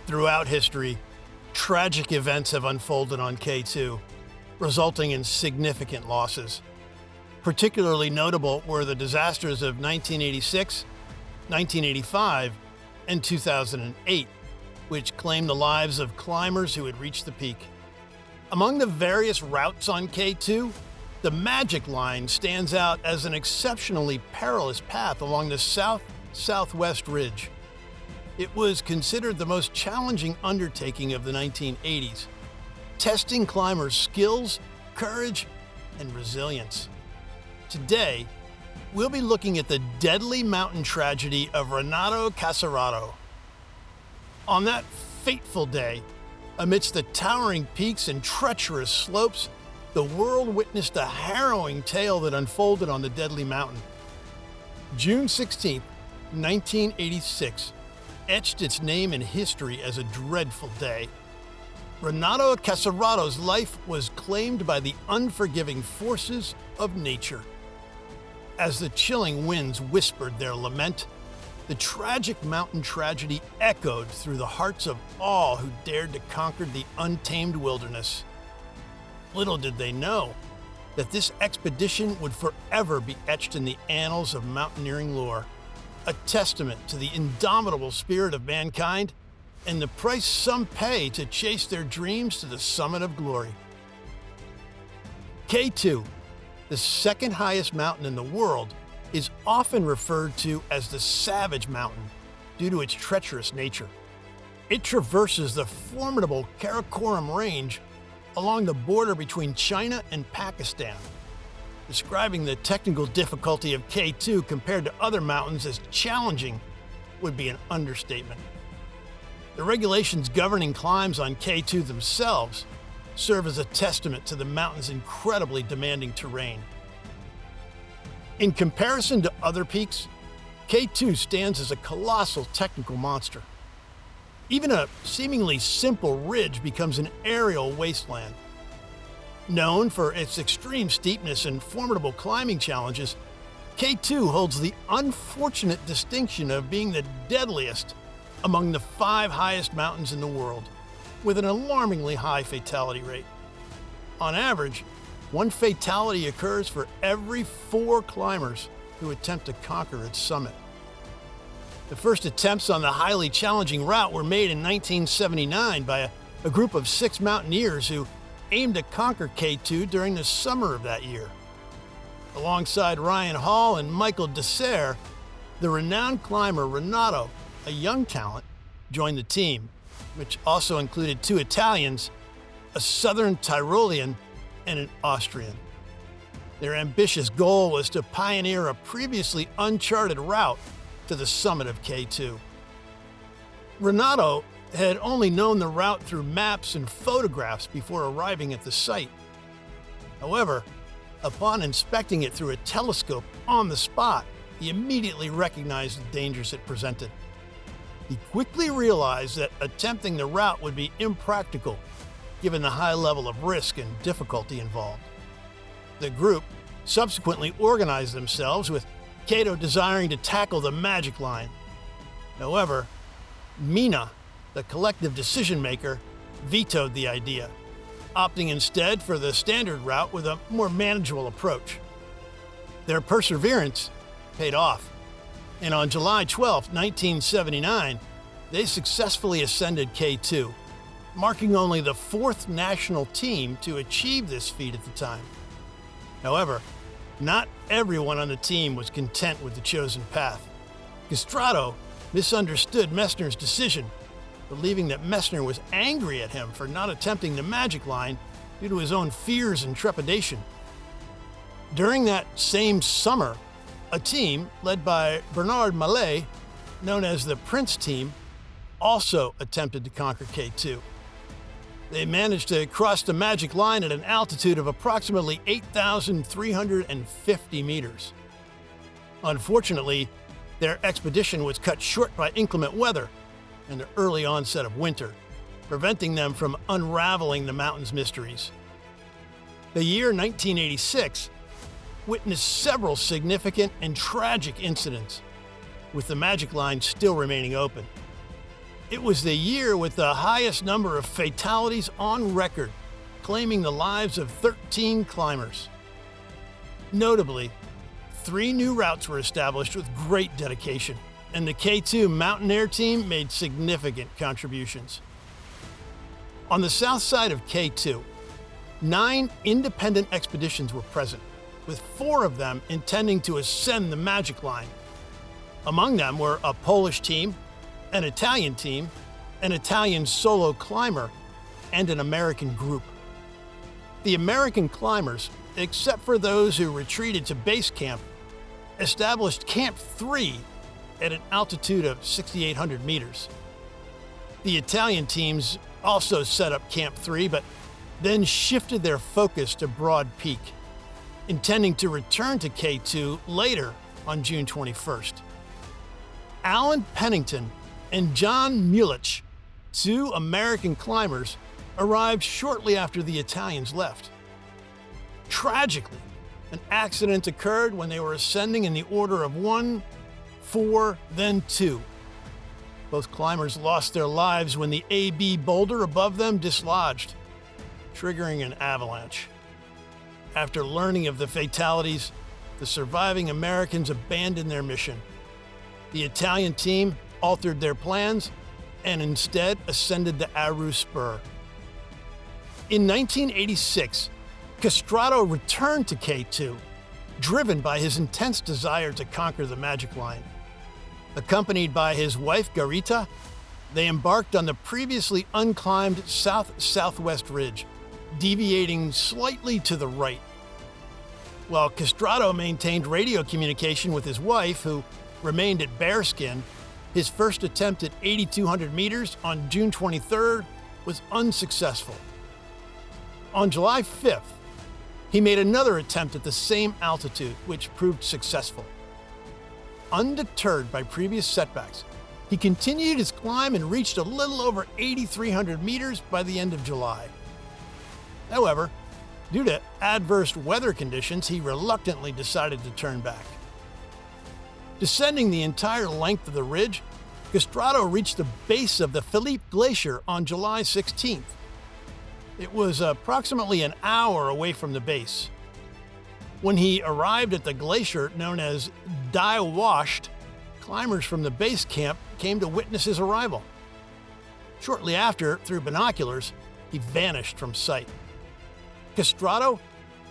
Throughout history, tragic events have unfolded on K2, resulting in significant losses. Particularly notable were the disasters of 1986, 1985, and 2008, which claimed the lives of climbers who had reached the peak. Among the various routes on K2, the Magic Line stands out as an exceptionally perilous path along the south-southwest ridge. It was considered the most challenging undertaking of the 1980s, testing climbers' skills, courage, and resilience. Today, we'll be looking at the deadly mountain tragedy of Renato Casarotto. On that fateful day, amidst the towering peaks and treacherous slopes, the world witnessed a harrowing tale that unfolded on the deadly mountain. June 16, 1986, etched its name in history as a dreadful day. Renato Casarotto's life was claimed by the unforgiving forces of nature. As the chilling winds whispered their lament, the tragic mountain tragedy echoed through the hearts of all who dared to conquer the untamed wilderness. Little did they know that this expedition would forever be etched in the annals of mountaineering lore, a testament to the indomitable spirit of mankind and the price some pay to chase their dreams to the summit of glory. K2, the second highest mountain in the world, is often referred to as the Savage Mountain due to its treacherous nature. It traverses the formidable Karakoram Range along the border between China and Pakistan. Describing the technical difficulty of K2 compared to other mountains as challenging would be an understatement. The regulations governing climbs on K2 themselves serve as a testament to the mountain's incredibly demanding terrain. In comparison to other peaks, K2 stands as a colossal technical monster. Even a seemingly simple ridge becomes an aerial wasteland. Known for its extreme steepness and formidable climbing challenges, K2 holds the unfortunate distinction of being the deadliest among the 5 highest mountains in the world, with an alarmingly high fatality rate. On average, 1 fatality occurs for every 4 climbers who attempt to conquer its summit. The first attempts on the highly challenging route were made in 1979 by a group of 6 mountaineers who aimed to conquer K2 during the summer of that year. Alongside Ryan Hall and Michael Dessert, the renowned climber Renato, a young talent, joined the team, which also included 2 Italians, a Southern Tyrolean, and an Austrian. Their ambitious goal was to pioneer a previously uncharted route to the summit of K2. Renato had only known the route through maps and photographs before arriving at the site. However, upon inspecting it through a telescope on the spot, he immediately recognized the dangers it presented. He quickly realized that attempting the route would be impractical, given the high level of risk and difficulty involved. The group subsequently organized themselves, with Kato desiring to tackle the Magic Line. However, Mina, the collective decision-maker, vetoed the idea, opting instead for the standard route with a more manageable approach. Their perseverance paid off, and on July 12, 1979, they successfully ascended K2, marking only the 4th national team to achieve this feat at the time. However, not everyone on the team was content with the chosen path. Casarato misunderstood Messner's decision, believing that Messner was angry at him for not attempting the Magic Line due to his own fears and trepidation. During that same summer, a team led by Bernard Mallet, known as the Prince Team, also attempted to conquer K2. They managed to cross the Magic Line at an altitude of approximately 8,350 meters. Unfortunately, their expedition was cut short by inclement weather and the early onset of winter, preventing them from unraveling the mountain's mysteries. The year 1986 witnessed several significant and tragic incidents, with the Magic Line still remaining open. It was the year with the highest number of fatalities on record, claiming the lives of 13 climbers. Notably, 3 new routes were established with great dedication, and the K2 Mountaineer team made significant contributions. On the south side of K2, 9 independent expeditions were present, with 4 of them intending to ascend the Magic Line. Among them were a Polish team, an Italian team, an Italian solo climber, and an American group. The American climbers, except for those who retreated to base camp, established Camp 3 at an altitude of 6,800 meters. The Italian teams also set up Camp 3, but then shifted their focus to Broad Peak, intending to return to K2 later on June 21st. Alan Pennington and John Mulich, 2 American climbers, arrived shortly after the Italians left. Tragically, an accident occurred when they were ascending in the order of 1, 4, then 2. Both climbers lost their lives when the AB boulder above them dislodged, triggering an avalanche. After learning of the fatalities, the surviving Americans abandoned their mission. The Italian team altered their plans and instead ascended the Aru Spur. In 1986, Casarato returned to K2, driven by his intense desire to conquer the Magic Line. Accompanied by his wife Garita, they embarked on the previously unclimbed south-southwest ridge, deviating slightly to the right. While Casarato maintained radio communication with his wife, who remained at Bearskin, his first attempt at 8,200 meters on June 23rd was unsuccessful. On July 5th, he made another attempt at the same altitude, which proved successful. Undeterred by previous setbacks, he continued his climb and reached a little over 8,300 meters by the end of July. However, due to adverse weather conditions, he reluctantly decided to turn back. Descending the entire length of the ridge, Casarato reached the base of the Philippe Glacier on July 16th. It was approximately an hour away from the base. When he arrived at the glacier known as Die Washed, climbers from the base camp came to witness his arrival. Shortly after, through binoculars, he vanished from sight. Casarato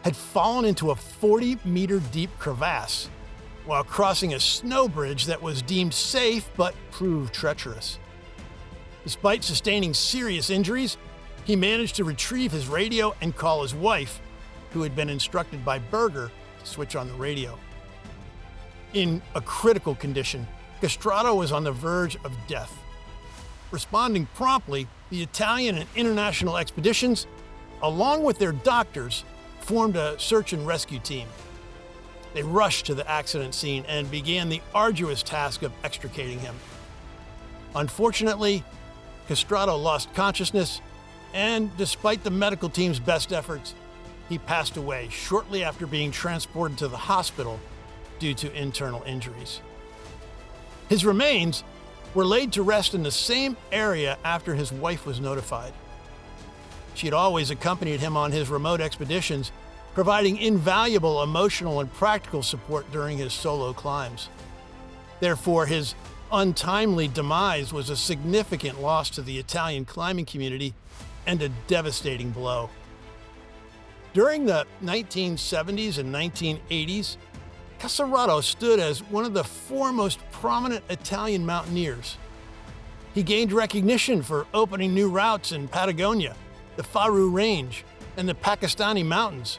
had fallen into a 40-meter deep crevasse while crossing a snow bridge that was deemed safe but proved treacherous. Despite sustaining serious injuries, he managed to retrieve his radio and call his wife, who had been instructed by Berger to switch on the radio. In a critical condition, Casarato was on the verge of death. Responding promptly, the Italian and international expeditions, along with their doctors, formed a search and rescue team. They rushed to the accident scene and began the arduous task of extricating him. Unfortunately, Casarato lost consciousness, and despite the medical team's best efforts, he passed away shortly after being transported to the hospital due to internal injuries. His remains were laid to rest in the same area after his wife was notified. She had always accompanied him on his remote expeditions, providing invaluable emotional and practical support during his solo climbs. Therefore, his untimely demise was a significant loss to the Italian climbing community and a devastating blow. During the 1970s and 1980s, Casarato stood as one of the foremost prominent Italian mountaineers. He gained recognition for opening new routes in Patagonia, the Faru Range, and the Pakistani Mountains,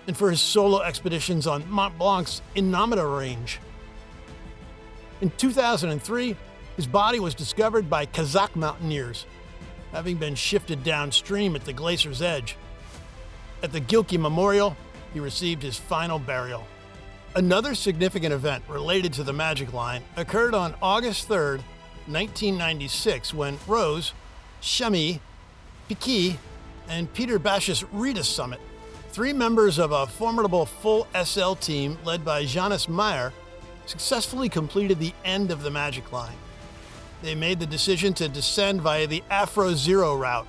and for his solo expeditions on Mont Blanc's Innomita Range. In 2003, his body was discovered by Kazakh mountaineers, having been shifted downstream at the glacier's edge. At the Gilkey Memorial, he received his final burial. Another significant event related to the Magic Line occurred on August 3, 1996, when Rose, Shami, Piquet, and Peter Bash's Rita Summit, 3 members of a formidable full SL team led by Janis Meyer, successfully completed the end of the Magic Line. they made the decision to descend via the Afro Zero route.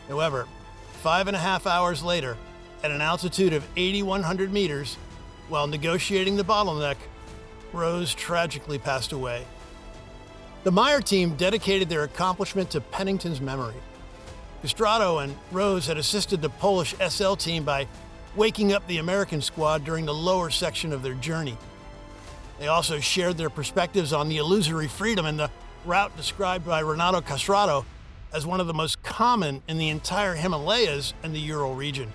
However, 5.5 hours later, at an altitude of 8,100 meters, while negotiating the bottleneck, Rose tragically passed away. The Meyer team dedicated their accomplishment to Pennington's memory. Casarato and Rose had assisted the Polish SL team by waking up the American squad during the lower section of their journey. They also shared their perspectives on the illusory freedom and the route described by Renato Casarotto as one of the most common in the entire Himalayas and the Ural region.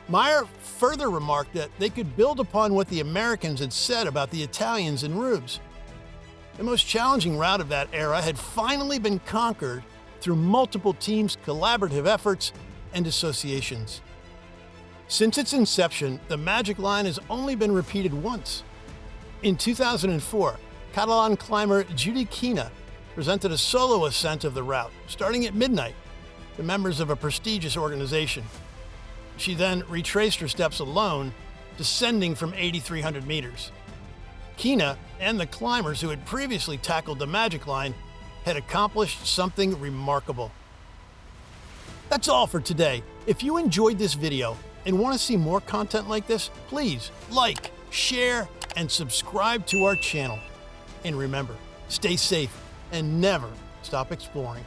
Meyer further remarked that they could build upon what the Americans had said about the Italians and Rubes. The most challenging route of that era had finally been conquered through multiple teams' collaborative efforts and associations. Since its inception, the Magic Line has only been repeated once. In 2004, Catalan climber Judy Kina presented a solo ascent of the route, starting at midnight, to members of a prestigious organization. She then retraced her steps alone, descending from 8,300 meters. Kina and the climbers who had previously tackled the Magic Line had accomplished something remarkable. That's all for today. If you enjoyed this video and want to see more content like this, please like, share, and subscribe to our channel. And remember, stay safe and never stop exploring.